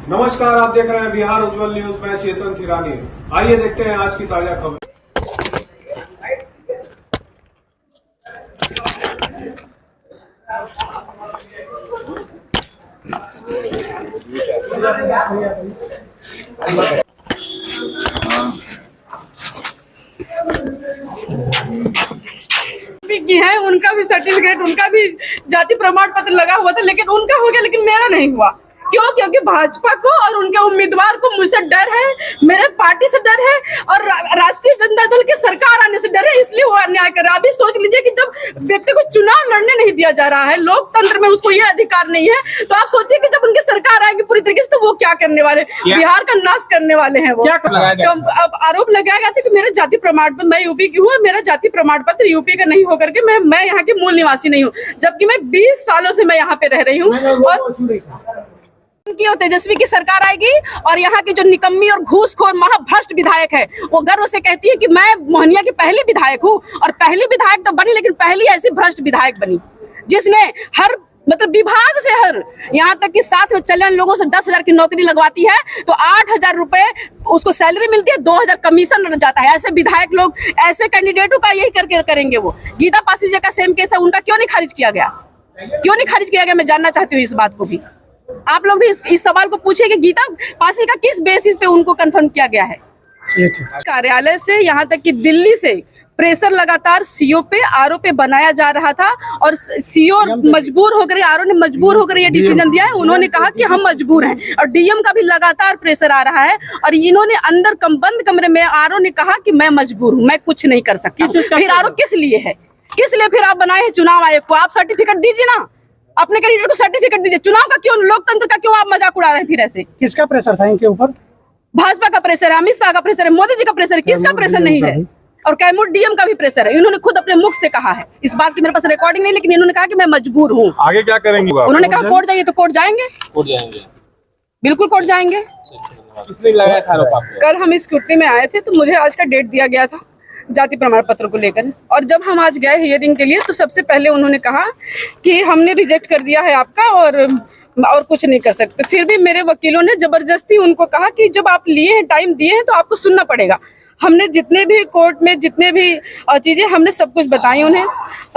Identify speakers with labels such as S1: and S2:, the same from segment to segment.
S1: नमस्कार, आप देख रहे हैं बिहार उज्जवल न्यूज। मैं चेतन थिरानी। आइए देखते हैं आज की ताजा खबर।
S2: की है, उनका भी सर्टिफिकेट, उनका भी जाति प्रमाण पत्र लगा हुआ था, लेकिन उनका हो गया, लेकिन मेरा नहीं हुआ। क्यों? क्योंकि भाजपा को और उनके उम्मीदवार को मुझसे डर है, मेरे पार्टी से डर है और राष्ट्रीय जनता दल की सरकार आने से डर है, इसलिए वो अन्याय कर रहा है। अभी सोच लीजिए कि जब व्यक्ति को चुनाव लड़ने नहीं दिया जा रहा है, लोकतंत्र में उसको ये अधिकार नहीं है, तो आप सोचिए कि जब उनकी सरकार आएगी पूरी तरीके से, तो वो क्या करने वाले, बिहार का नाश करने वाले हैं वो। तो अब आरोप लगाया गया था कि मेरा जाति प्रमाण पत्र, मैं यूपी की हूँ, मेरा जाति प्रमाण पत्र यूपी का नहीं होकर के मैं यहाँ की मूल निवासी नहीं हूँ, जबकि मैं 20 सालों से मैं यहाँ पे रह रही हूँ। और तेजस्वी की सरकार आएगी और यहाँ की जो निकम्मी और घूसखोर महाभ्रष्ट विधायक है, वो गर्व से कहती है कि मैं मोहनिया की पहली विधायक हूँ, और पहली विधायक तो बनी, लेकिन पहली ऐसी भ्रष्ट विधायक बनी जिसने हर मतलब विभाग से हर, यहाँ तक कि साथ में चलन लोगों से 10,000 की नौकरी लगवाती है तो 8,000 रुपए उसको सैलरी मिलती है, 2,000 कमीशन जाता है। ऐसे विधायक लोग, ऐसे कैंडिडेटों का यही करके करेंगे वो। गीता पासी जी का सेम केस है, उनका क्यों नहीं खारिज किया गया? क्यों नहीं खारिज किया गया? मैं जानना चाहती हूँ इस बात को भी। आप लोग भी इस सवाल को पूछिए कि गीता पासी का किस बेसिस पे उनको कंफर्म किया गया है। कार्यालय से यहाँ तक कि दिल्ली से प्रेशर लगातार सीओ पे, आरओ पे बनाया जा रहा था, और सीओ मजबूर हो गए, आरओ ने मजबूर होकर ये डिसीजन दिया है। उन्होंने कहा कि हम मजबूर हैं, और डीएम का भी लगातार प्रेशर आ रहा है, और इन्होंने अंदर बंद कमरे में आरओ ने कहा कि मैं मजबूर हूँ, मैं कुछ नहीं कर सकता। फिर आरओ किस लिए है? किस लिए फिर आप बनाए हैं चुनाव आयोग को? आप सर्टिफिकेट दीजिए ना, अपने कैंडिडेट को सर्टिफिकेट दीजिए। चुनाव का क्यों, लोकतंत्र का क्यों आप मजाक उड़ा रहे हैं? फिर ऐसे
S3: किसका प्रेशर था इनके ऊपर?
S2: भाजपा का प्रेशर है, अमित शाह का प्रेशर है, मोदी जी का प्रेशर है, किसका प्रेशर नहीं है? और कैमूर डीएम का भी प्रेशर है। इन्होंने खुद अपने मुख से कहा है, इस बात की मेरे पास रिकॉर्डिंग नहीं, लेकिन इन्होंने कहा कि मैं मजबूर हूँ।
S4: आगे क्या करेंगे?
S2: उन्होंने कहा कोर्ट जाइए, तो कोर्ट जाएंगे, बिल्कुल कोर्ट जाएंगे। कल हम स्कूटी में आए थे, तो मुझे आज का डेट दिया गया था जाति प्रमाण पत्र को लेकर, और जब हम आज गए हियरिंग के लिए, तो सबसे पहले उन्होंने कहा कि हमने रिजेक्ट कर दिया है आपका, और कुछ नहीं कर सकते। फिर भी मेरे वकीलों ने जबरदस्ती उनको कहा कि जब आप लिए हैं, टाइम दिए हैं, तो आपको सुनना पड़ेगा। हमने जितने भी कोर्ट में जितने भी चीजें हमने सब कुछ बताई उन्हें,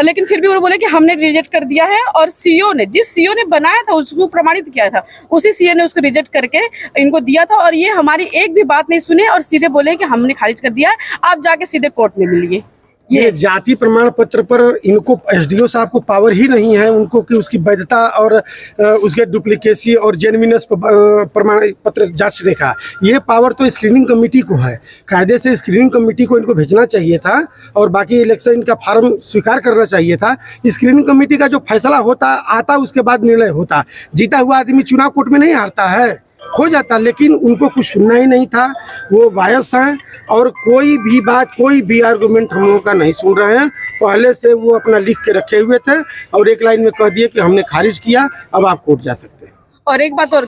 S2: लेकिन फिर भी उन्होंने बोले कि हमने रिजेक्ट कर दिया है, और सीओ ने, जिस सीओ ने बनाया था उसको प्रमाणित किया था, उसी सीओ ने उसको रिजेक्ट करके इनको दिया था, और ये हमारी एक भी बात नहीं सुने और सीधे बोले कि हमने खारिज कर दिया है, आप जाके सीधे कोर्ट में मिलिए।
S3: ये जाति प्रमाण पत्र पर इनको एसडीओ साहब को पावर ही नहीं है उनको कि उसकी वैधता और उसके डुप्लीकेसी और जेन्युइननेस प्रमाण पत्र जांचने का। ये पावर तो स्क्रीनिंग कमेटी को है। कायदे से स्क्रीनिंग कमेटी को इनको भेजना चाहिए था, और बाकी इलेक्शन का फार्म स्वीकार करना चाहिए था। स्क्रीनिंग कमेटी का जो फैसला होता आता, उसके बाद निर्णय होता। जीता हुआ आदमी चुनाव कोर्ट में नहीं हारता है, हो जाता, लेकिन उनको कुछ सुनना ही नहीं था। वो बायस हैं और कोई भी बात, कोई भी आर्गुमेंट हम लोगों का नहीं सुन रहे हैं। पहले से वो अपना लिख के रखे हुए थे और एक लाइन में कह दिए कि हमने खारिज किया, अब आप कोर्ट जा सकते हैं।
S2: और एक बात और